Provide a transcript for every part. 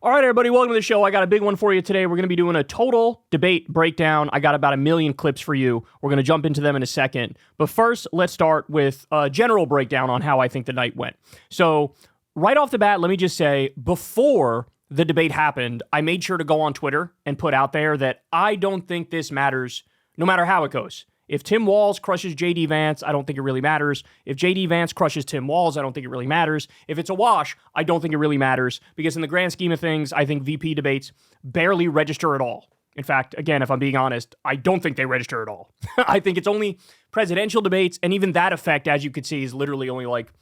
All right, everybody, welcome to the show. I got a big one for you today. We're going to be doing a total debate breakdown. I got about 1 million clips for you. We're going to jump into them in a second. But first, let's start with a general breakdown on how I think the night went. So right off the bat, let me just say, before the debate happened, I made sure to go on Twitter and put out there that I don't think this matters no matter how it goes. If Tim Walz crushes J.D. Vance, I don't think it really matters. If J.D. Vance crushes Tim Walz, I don't think it really matters. If it's a wash, I don't think it really matters, because in the grand scheme of things, I think VP debates barely register at all. In fact, again, if I'm being honest, I don't think they register at all. I think it's only presidential debates, and even that effect, as you could see, is literally only like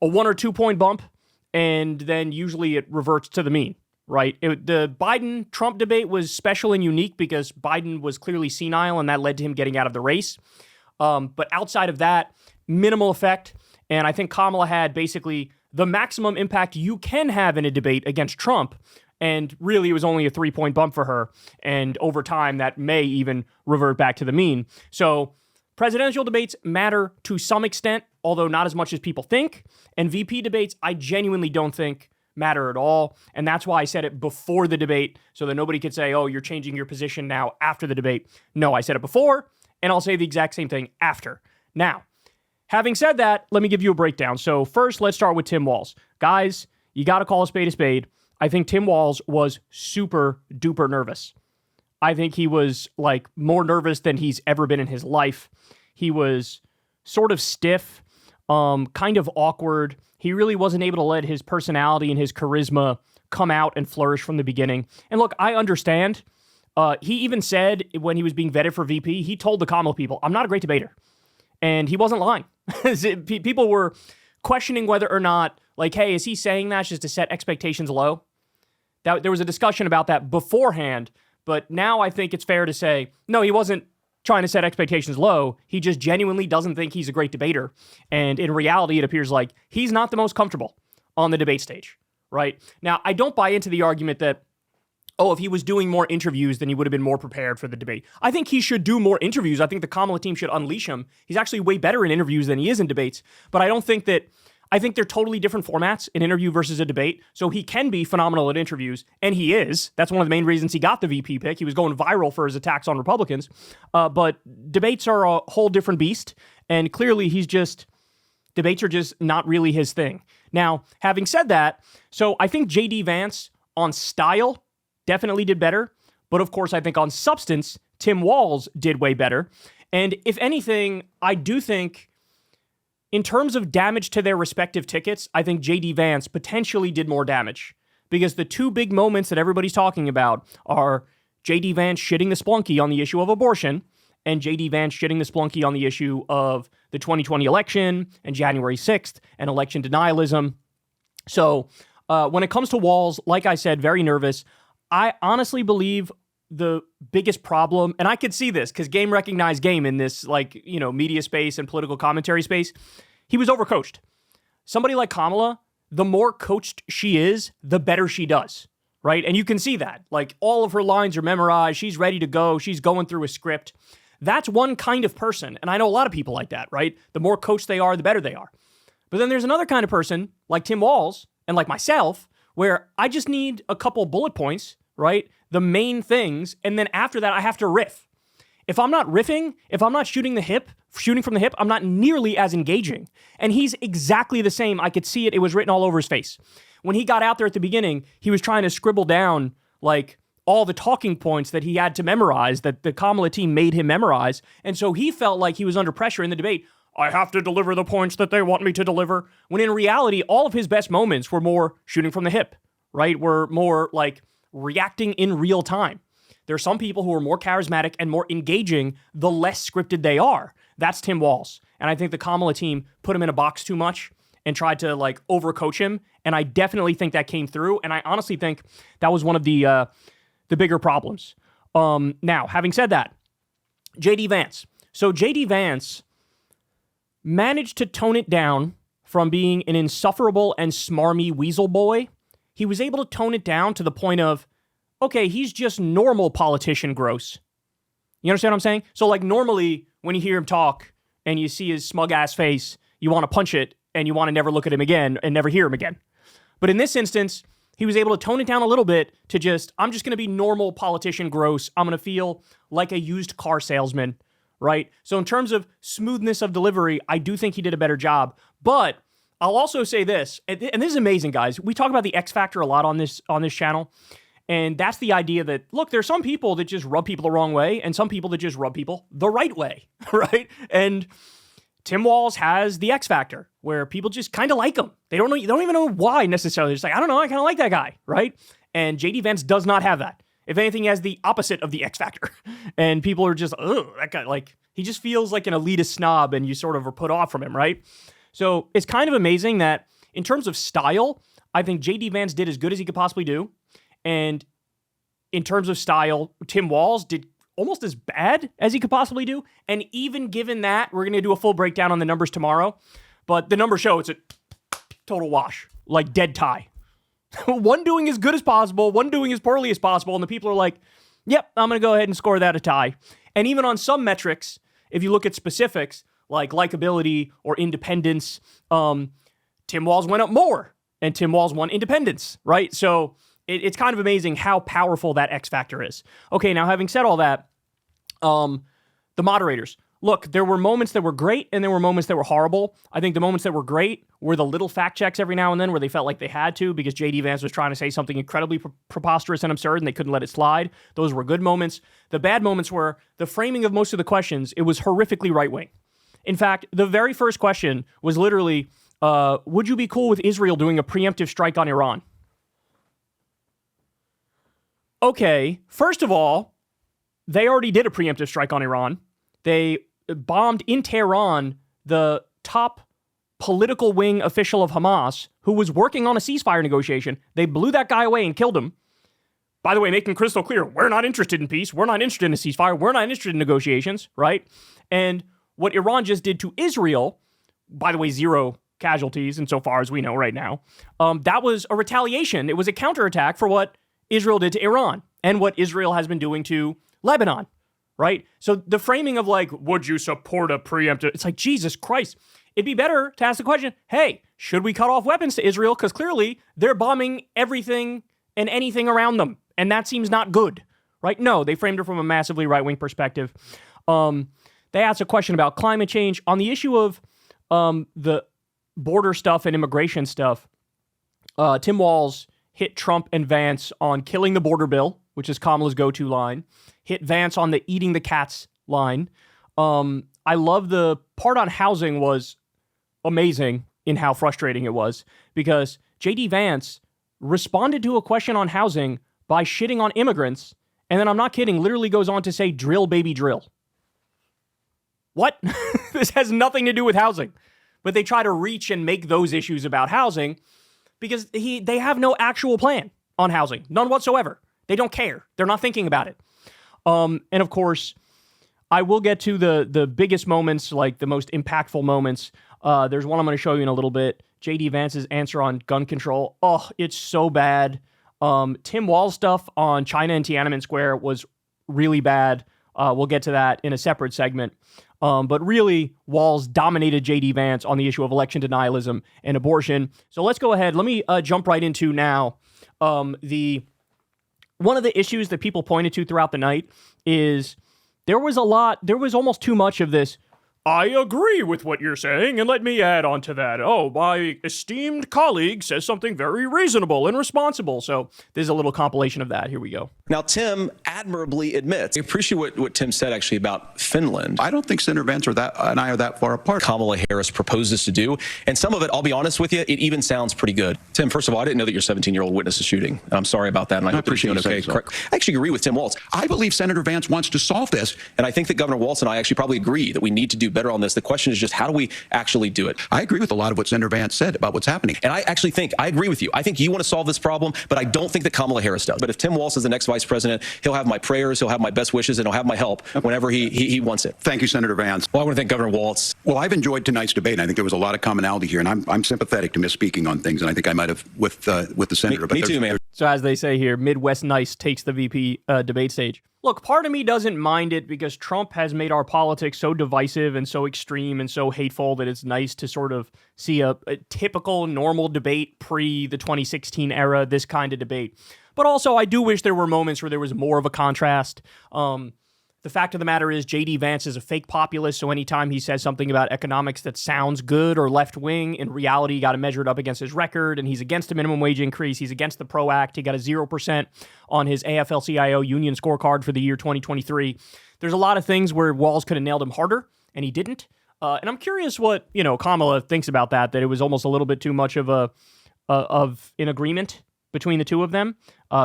a 1 or 2 point bump, and then usually it reverts to the mean. Right? The Biden-Trump debate was special and unique because Biden was clearly senile, and that led to him getting out of the race. But outside of that, minimal effect. And I think Kamala had basically the maximum impact you can have in a debate against Trump. And really, it was only a 3 point bump for her. And over time, that may even revert back to the mean. So presidential debates matter to some extent, although not as much as people think. And VP debates, I genuinely don't think matter at all. And that's why I said it before the debate, so that nobody could say, oh, you're changing your position now after the debate. No, I said it before, and I'll say the exact same thing after. Now, having said that, let me give you a breakdown. So first, let's start with Tim Walz. Guys, you got to call a spade a spade. I think Tim Walz was super duper nervous. I think he was like more nervous than he's ever been in his life. He was sort of stiff, kind of awkward. He really wasn't able to let his personality and his charisma come out and flourish from the beginning. And look, I understand. He even said when he was being vetted for VP, he told the Kamala people, I'm not a great debater. And he wasn't lying. People were questioning whether or not, like, hey, is he saying that just to set expectations low? There was a discussion about that beforehand, but now I think it's fair to say, no, he wasn't trying to set expectations low. He just genuinely doesn't think he's a great debater. And in reality, it appears like he's not the most comfortable on the debate stage, right? Now, I don't buy into the argument that, oh, if he was doing more interviews, then he would have been more prepared for the debate. I think he should do more interviews. I think the Kamala team should unleash him. He's actually way better in interviews than he is in debates. But I think they're totally different formats, an interview versus a debate. So he can be phenomenal at interviews, and he is. That's one of the main reasons he got the VP pick. He was going viral for his attacks on Republicans. But debates are a whole different beast, and clearly debates are just not really his thing. Now, having said that, so I think J.D. Vance on style definitely did better, but of course I think on substance, Tim Walz did way better. And if anything, I do think in terms of damage to their respective tickets, I think J.D. Vance potentially did more damage, because the two big moments that everybody's talking about are J.D. Vance shitting the splunky on the issue of abortion and J.D. Vance shitting the splunky on the issue of the 2020 election and January 6th and election denialism. So when it comes to Walz, like I said, very nervous. I honestly believe the biggest problem, and I could see this because game recognized game in this, media space and political commentary space, he was overcoached. Somebody like Kamala, the more coached she is, the better she does, right? And you can see that. Like, all of her lines are memorized. She's ready to go. She's going through a script. That's one kind of person, and I know a lot of people like that, right? The more coached they are, the better they are. But then there's another kind of person, like Tim Walz, and like myself, where I just need a couple bullet points, right? The main things, and then after that, I have to riff. If I'm not riffing, if I'm not shooting from the hip, I'm not nearly as engaging. And he's exactly the same. I could see it. It was written all over his face. When he got out there at the beginning, he was trying to scribble down, like, all the talking points that he had to memorize, that the Kamala team made him memorize. And so he felt like he was under pressure in the debate. I have to deliver the points that they want me to deliver. When in reality, all of his best moments were more shooting from the hip, right? Were more like reacting in real time. There are some people who are more charismatic and more engaging the less scripted they are. That's Tim Walz. And I think the Kamala team put him in a box too much and tried to overcoach him. And I definitely think that came through. And I honestly think that was one of the bigger problems. Now, having said that, J.D. Vance. So J.D. Vance managed to tone it down from being an insufferable and smarmy weasel boy. He was able to tone it down to the point of, okay, he's just normal politician gross. You understand what I'm saying? So normally when you hear him talk and you see his smug ass face, you want to punch it and you want to never look at him again and never hear him again. But in this instance, he was able to tone it down a little bit to just, I'm just going to be normal politician gross. I'm going to feel like a used car salesman, right? So in terms of smoothness of delivery, I do think he did a better job. But I'll also say this, and this is amazing, guys. We talk about the X factor a lot on this channel. And that's the idea that, look, there's some people that just rub people the wrong way and some people that just rub people the right way, right? And Tim Walz has the X factor where people just kind of like him. They don't even know why necessarily. They're just like, I don't know, I kind of like that guy, right? And JD Vance does not have that. If anything, he has the opposite of the X factor. And people are just, oh, that guy, like, he just feels like an elitist snob and you sort of are put off from him, right? So it's kind of amazing that in terms of style, I think JD Vance did as good as he could possibly do. And in terms of style, Tim Walz did almost as bad as he could possibly do. And even given that, we're going to do a full breakdown on the numbers tomorrow. But the numbers show it's a total wash, like dead tie. One doing as good as possible, one doing as poorly as possible. And the people are like, yep, I'm going to go ahead and score that a tie. And even on some metrics, if you look at specifics like likability or independence, Tim Walz went up more and Tim Walz won independence, right? So it's kind of amazing how powerful that X factor is. Okay, now having said all that, the moderators. Look, there were moments that were great and there were moments that were horrible. I think the moments that were great were the little fact checks every now and then where they felt like they had to because JD Vance was trying to say something incredibly preposterous and absurd and they couldn't let it slide. Those were good moments. The bad moments were the framing of most of the questions. It was horrifically right-wing. In fact, the very first question was literally, would you be cool with Israel doing a preemptive strike on Iran? Okay, first of all, they already did a preemptive strike on Iran. They bombed in Tehran the top political wing official of Hamas who was working on a ceasefire negotiation. They blew that guy away and killed him. By the way, making crystal clear, we're not interested in peace. We're not interested in a ceasefire. We're not interested in negotiations, right? And what Iran just did to Israel, by the way, 0 casualties insofar as we know right now, that was a retaliation. It was a counterattack for what Israel did to Iran and what Israel has been doing to Lebanon, right? So the framing of like, would you support a preemptive? It's like, Jesus Christ. It'd be better to ask the question, hey, should we cut off weapons to Israel? Because clearly they're bombing everything and anything around them. And that seems not good, right? No, they framed it from a massively right-wing perspective. They asked a question about climate change. On the issue of the border stuff and immigration stuff, Tim Walz hit Trump and Vance on killing the border bill, which is Kamala's go-to line, hit Vance on the eating the cats line. I love the part on housing was amazing in how frustrating it was because JD Vance responded to a question on housing by shitting on immigrants, and then I'm not kidding, literally goes on to say, drill, baby, drill. What? This has nothing to do with housing. But they try to reach and make those issues about housing because they have no actual plan on housing. None whatsoever. They don't care. They're not thinking about it. And of course, I will get to the biggest moments, like the most impactful moments. There's one I'm going to show you in a little bit. JD Vance's answer on gun control. Oh, it's so bad. Tim Walz stuff on China and Tiananmen Square was really bad. We'll get to that in a separate segment. But really, Walz dominated JD Vance on the issue of election denialism and abortion. So let's go ahead. Let me jump right into now. One of the issues that people pointed to throughout the night is there was almost too much of this. I agree with what you're saying, and let me add on to that. Oh, my esteemed colleague says something very reasonable and responsible. So there's a little compilation of that. Here we go. Now, Tim admirably admits, I appreciate what Tim said actually about Finland. I don't think Senator Vance and I are that far apart. Kamala Harris proposed this to do, and some of it, I'll be honest with you, it even sounds pretty good. Tim, first of all, I didn't know that your 17-year-old witnessed a shooting. I'm sorry about that, and I hope you're doing okay. So. I actually agree with Tim Walz. I believe Senator Vance wants to solve this. And I think that Governor Walz and I actually probably agree that we need to do better on this. The question is just how do we actually do it? I agree with a lot of what Senator Vance said about what's happening. And I actually think, I agree with you. I think you want to solve this problem, but I don't think that Kamala Harris does. But if Tim Walz is the next vice president, he'll have my prayers, he'll have my best wishes, and he'll have my help whenever he wants it. Thank you, Senator Vance. Well, I want to thank Governor Walz. Well, I've enjoyed tonight's debate, and I think there was a lot of commonality here, and I'm sympathetic to misspeaking on things, and I think I might have with the senator. Me too, man. So as they say here, Midwest Nice takes the VP debate stage. Look, look, part of me doesn't mind it because Trump has made our politics so divisive and so extreme and so hateful that it's nice to sort of see a typical normal debate pre the 2016 era, this kind of debate. But also, I do wish there were moments where there was more of a contrast. The fact of the matter is J.D. Vance is a fake populist, so anytime he says something about economics that sounds good or left-wing, in reality, you got to measure it up against his record, and he's against the minimum wage increase, he's against the PRO Act, he got a 0% on his AFL-CIO union scorecard for the year 2023. There's a lot of things where Walz could have nailed him harder, and he didn't. And I'm curious what, Kamala thinks about that it was almost a little bit too much of an agreement between the two of them.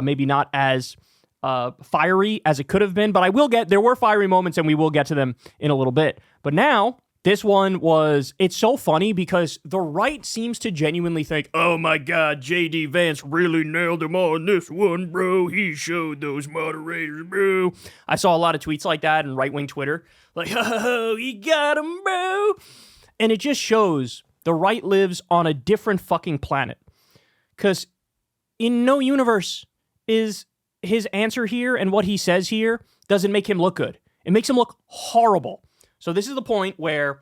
Maybe not as fiery as it could have been, but there were fiery moments and we will get to them in a little bit. But now, this one it's so funny because the right seems to genuinely think, oh my God, J.D. Vance really nailed him on this one, bro. He showed those moderators, bro. I saw a lot of tweets like that in right-wing Twitter. Like, oh, he got him, bro. And it just shows the right lives on a different fucking planet. Because in no universe is his answer here and what he says here doesn't make him look good. It makes him look horrible. So this is the point where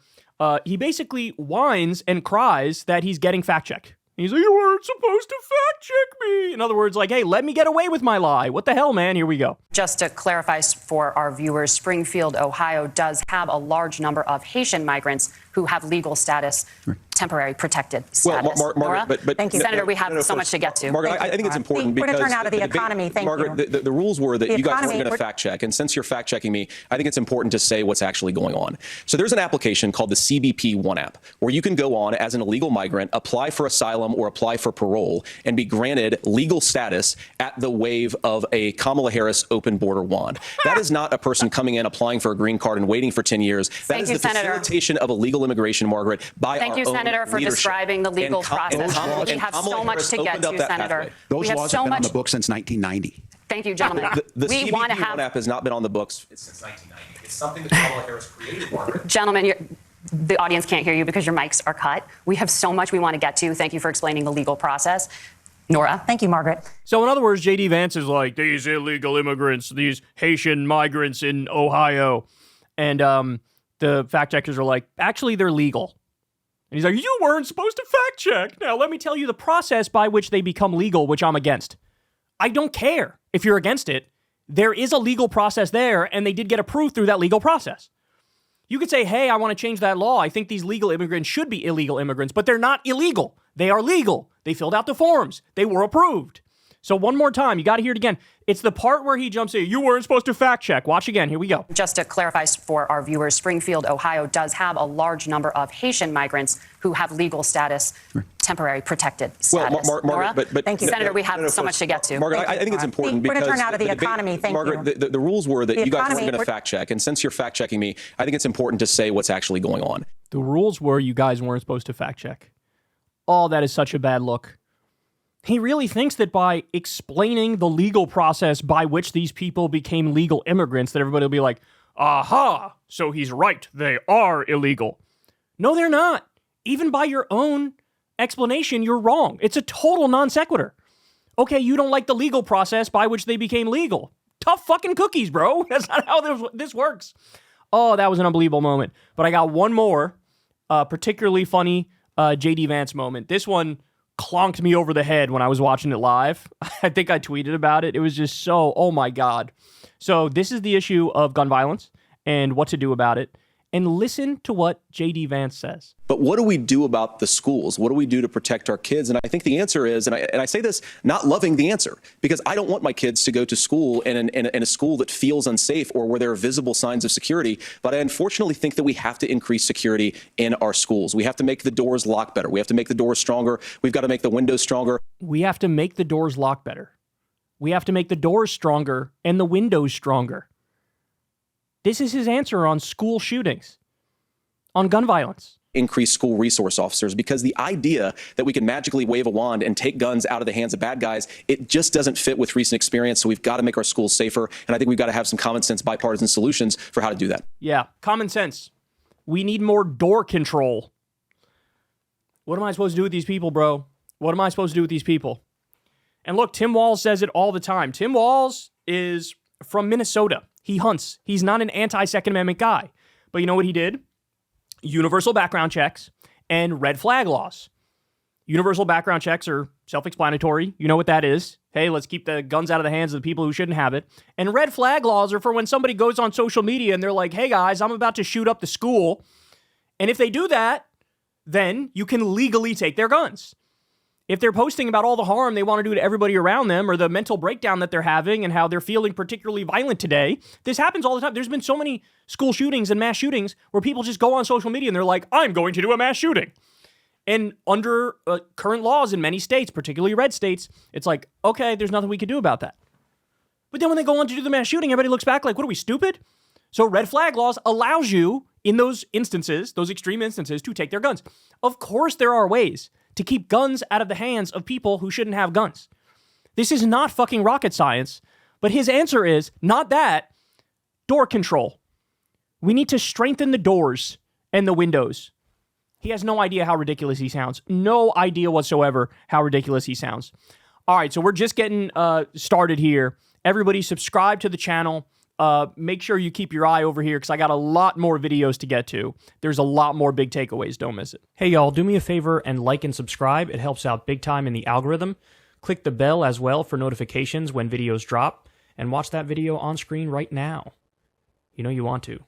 he basically whines and cries that he's getting fact-checked. He's like, you weren't supposed to fact-check me. In other words, like, hey, let me get away with my lie. What the hell, man? Here we go. Just to clarify for our viewers, Springfield, Ohio does have a large number of Haitian migrants who have legal status, temporary protected status. Well, Margaret, but thank you, Senator. We have so much to get to. Margaret, I think it's important because we're going to turn out of the economy. Thank you. Margaret, the rules were that you guys weren't going to fact check, and since you're fact checking me, I think it's important to say what's actually going on. So there's an application called the CBP One app, where you can go on as an illegal migrant, apply for asylum or apply for parole, and be granted legal status at the wave of a Kamala Harris open border wand. That is not a person coming in, applying for a green card and waiting for 10 years. That is the facilitation of illegal immigration, Margaret, by Thank you, Senator, for describing the legal process. We have so much to get to, Senator. Those laws have been on the books since 1990. Thank you, gentlemen. The CBP One app has not been on the books since 1990. It's something that Kamala Harris created, Margaret. Gentlemen, the audience can't hear you because your mics are cut. We have so much we want to get to. Thank you for explaining the legal process. Nora. Thank you, Margaret. So in other words, J.D. Vance is like, these illegal immigrants, these Haitian migrants in Ohio. And the fact checkers are like, actually, they're legal. And he's like, you weren't supposed to fact check. Now, let me tell you the process by which they become legal, which I'm against. I don't care if you're against it. There is a legal process there, and they did get approved through that legal process. You could say, hey, I want to change that law. I think these legal immigrants should be illegal immigrants, but they're not illegal. They are legal. They filled out the forms. They were approved. So one more time, you got to hear it again. It's the part where he jumps in. You weren't supposed to fact check. Watch again. Here we go. Just to clarify for our viewers, Springfield, Ohio does have a large number of Haitian migrants who have legal status, temporary protected status. Well, Margaret, but thank you, Senator. We have so much to get to. Margaret, I think it's important because we're going to turn out of the economy. Thank you. Margaret, the rules were that you guys weren't going to fact check, and since you're fact checking me, I think it's important to say what's actually going on. The rules were you guys weren't supposed to fact check. Oh, that is such a bad look. He really thinks that by explaining the legal process by which these people became legal immigrants, that everybody will be like, aha, so he's right, they are illegal. No, they're not. Even by your own explanation, you're wrong. It's a total non sequitur. Okay, you don't like the legal process by which they became legal. Tough fucking cookies, bro. That's not how this works. Oh, that was an unbelievable moment. But I got one more particularly funny J.D. Vance moment. This one clonked me over the head when I was watching it live. I think I tweeted about it. It was just so, oh my God. So this is the issue of gun violence and what to do about it. And listen to what J.D. Vance says. But what do we do about the schools? What do we do to protect our kids? And I think the answer is, and I say this not loving the answer, because I don't want my kids to go to school in a school that feels unsafe or where there are visible signs of security. But I unfortunately think that we have to increase security in our schools. We have to make the doors lock better. We have to make the doors stronger. We've got to make the windows stronger. We have to make the doors lock better. We have to make the doors stronger and the windows stronger. This is his answer on school shootings, on gun violence. Increase school resource officers, because the idea that we can magically wave a wand and take guns out of the hands of bad guys, it just doesn't fit with recent experience. So we've got to make our schools safer. And I think we've got to have some common sense bipartisan solutions for how to do that. Yeah, common sense. We need more door control. What am I supposed to do with these people, bro? What am I supposed to do with these people? And look, Tim Walz says it all the time. Tim Walz is from Minnesota. He hunts. He's not an anti-Second Amendment guy. But you know what he did? Universal background checks and red flag laws. Universal background checks are self-explanatory. You know what that is. Hey, let's keep the guns out of the hands of the people who shouldn't have it. And red flag laws are for when somebody goes on social media and they're like, hey guys, I'm about to shoot up the school. And if they do that, then you can legally take their guns. If they're posting about all the harm they want to do to everybody around them or the mental breakdown that they're having and how they're feeling particularly violent today, this happens all the time. There's been so many school shootings and mass shootings where people just go on social media and they're like, I'm going to do a mass shooting. And under current laws in many states, particularly red states, it's like, okay, there's nothing we can do about that. But then when they go on to do the mass shooting, everybody looks back like, what are we, stupid? So red flag laws allows you in those instances, those extreme instances, to take their guns. Of course, there are ways to keep guns out of the hands of people who shouldn't have guns. This is not fucking rocket science, but his answer is not that, door control. We need to strengthen the doors and the windows. He has no idea how ridiculous he sounds. No idea whatsoever how ridiculous he sounds. All right, so we're just getting started here. Everybody subscribe to the channel. Make sure you keep your eye over here because I got a lot more videos to get to. There's a lot more big takeaways. Don't miss it. Hey, y'all, do me a favor and like and subscribe. It helps out big time in the algorithm. Click the bell as well for notifications when videos drop. And watch that video on screen right now. You know you want to.